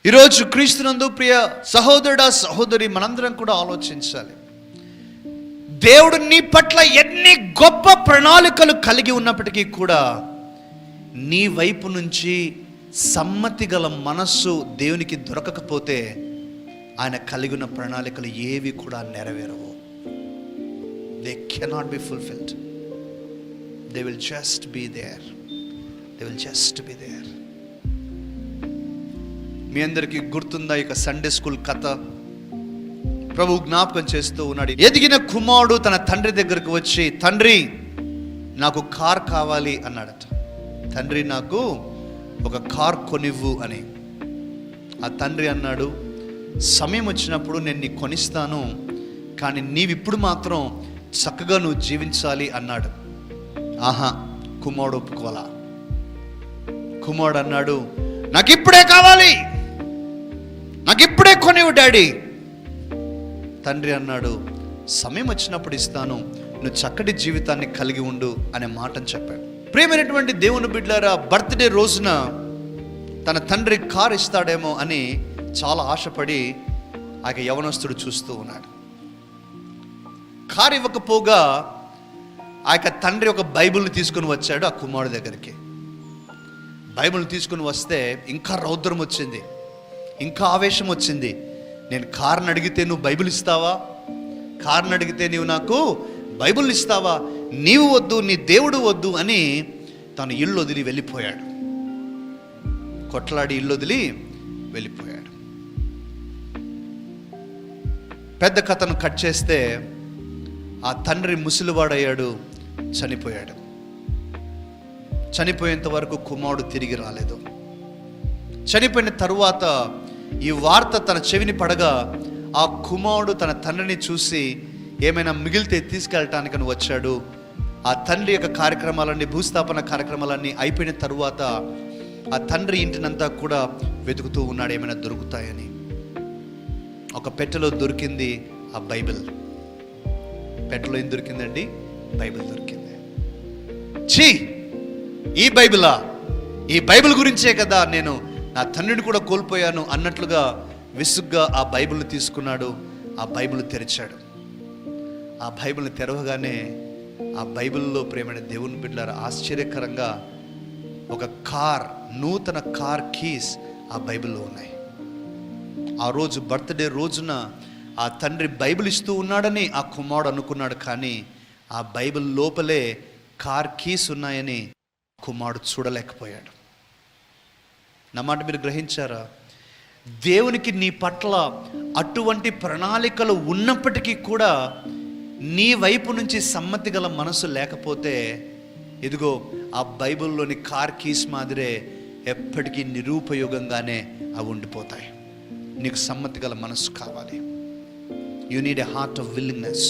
ఈరోజు క్రీస్తునందు ప్రియ సహోదరుడా సహోదరి, మనందరం కూడా ఆలోచించాలి. దేవుడు నీ పట్ల ఎన్ని గొప్ప ప్రణాళికలు కలిగి ఉన్నప్పటికీ కూడా నీ వైపు నుంచి సమ్మతి గల మనస్సు దేవునికి దొరకకపోతే ఆయన కలిగి ఉన్న ప్రణాళికలు ఏవి కూడా నెరవేరవు. They cannot be fulfilled. They will just be there. They will just be there. మీ అందరికీ గుర్తుందా ఇక సండే స్కూల్ కథ? ప్రభు జ్ఞాపకం చేస్తూ ఉన్నాడు. ఎదిగిన కుమారుడు తన తండ్రి దగ్గరకు వచ్చి, తండ్రి నాకు కార్ కావాలి అన్నాడట. తండ్రి నాకు ఒక కార్ కొనివ్వు అని. ఆ తండ్రి అన్నాడు, సమయం వచ్చినప్పుడు నేను నీకు కొనిస్తాను, కానీ నీవిప్పుడు మాత్రం చక్కగా నువ్వు జీవించాలి అన్నాడు. ఆహా, కుమారుడు ఒప్పుకోవాలా. కుమారుడు అన్నాడు, నాకు ఇప్పుడే కావాలి, నాకు ఇప్పుడే కొనివ్వు డాడీ. తండ్రి అన్నాడు, సమయం వచ్చినప్పుడు ఇస్తాను, నువ్వు చక్కటి జీవితాన్ని కలిగి ఉండు అనే మాటను చెప్పాడు. ప్రియమైనటువంటి దేవుని బిడ్డలారా, బర్త్డే రోజున తన తండ్రి కార్ ఇస్తాడేమో అని చాలా ఆశపడి ఆ యవనస్తుడు చూస్తూ ఉన్నాడు. కారు ఇవ్వకపోగా ఆ తండ్రి ఒక బైబిల్ని తీసుకుని వచ్చాడు ఆ కుమారుడి దగ్గరికి. బైబిల్ తీసుకుని వస్తే ఇంకా రౌద్రం వచ్చింది, ఇంకా ఆవేశం వచ్చింది. నేను కారుని అడిగితే నువ్వు బైబిల్ ఇస్తావా? కారుని అడిగితే నీవు నాకు బైబిల్ ఇస్తావా? నీవు వద్దు, నీ దేవుడు వద్దు అని తను ఇల్లు వదిలి వెళ్ళిపోయాడు. కొట్లాడి ఇల్లు వదిలి వెళ్ళిపోయాడు. పెద్ద కథను కట్ చేస్తే ఆ తండ్రి ముసలివాడయ్యాడు, చనిపోయాడు. చనిపోయేంత వరకు కుమారుడు తిరిగి రాలేదు. చనిపోయిన తరువాత ఈ వార్త తన చెవిని పడగా ఆ కుమారుడు తన తండ్రిని చూసి ఏమైనా మిగిలితే తీసుకెళ్ళటానికి వచ్చాడు. ఆ తండ్రి యొక్క కార్యక్రమాలన్నీ, భూస్థాపన కార్యక్రమాలన్నీ అయిపోయిన తరువాత ఆ తండ్రి ఇంటినంతా కూడా వెతుకుతూ ఉన్నాడు ఏమైనా దొరుకుతాయని. ఒక పెట్టెలో దొరికింది ఆ బైబిల్. పెట్టెలో ఏం దొరికిందండి? బైబిల్ దొరికింది. ఛీ, ఈ బైబిలా? ఈ బైబిల్ గురించే కదా నేను నా తండ్రిని కూడా కోల్పోయాను అన్నట్లుగా విసుగ్గా ఆ బైబిల్ని తీసుకున్నాడు. ఆ బైబిల్ తెరిచాడు. ఆ బైబిల్ని తెరవగానే ఆ బైబిల్లో ప్రేమైన దేవుని బిడ్డలారా, ఆశ్చర్యకరంగా ఒక కార్, నూతన కార్ కీస్ ఆ బైబిల్లో ఉన్నాయి. ఆ రోజు బర్త్డే రోజున ఆ తండ్రి బైబిల్ ఇస్తూ ఉన్నాడని ఆ కుమారుడు అనుకున్నాడు, కానీ ఆ బైబిల్ లోపలే కార్ కీస్ ఉన్నాయని కుమారుడు చూడలేకపోయాడు. నా మాట మీరు గ్రహించారా? దేవునికి నీ పట్ల అటువంటి ప్రణాళికలు ఉన్నప్పటికీ కూడా నీ వైపు నుంచి సమ్మతి గల మనసు లేకపోతే, ఇదిగో ఆ బైబిల్లోని కార్ కీస్ మాదిరే ఎప్పటికీ నిరుపయోగంగానే అవి ఉండిపోతాయి. నీకు సమ్మతి గల మనసు కావాలి. You need a heart of willingness.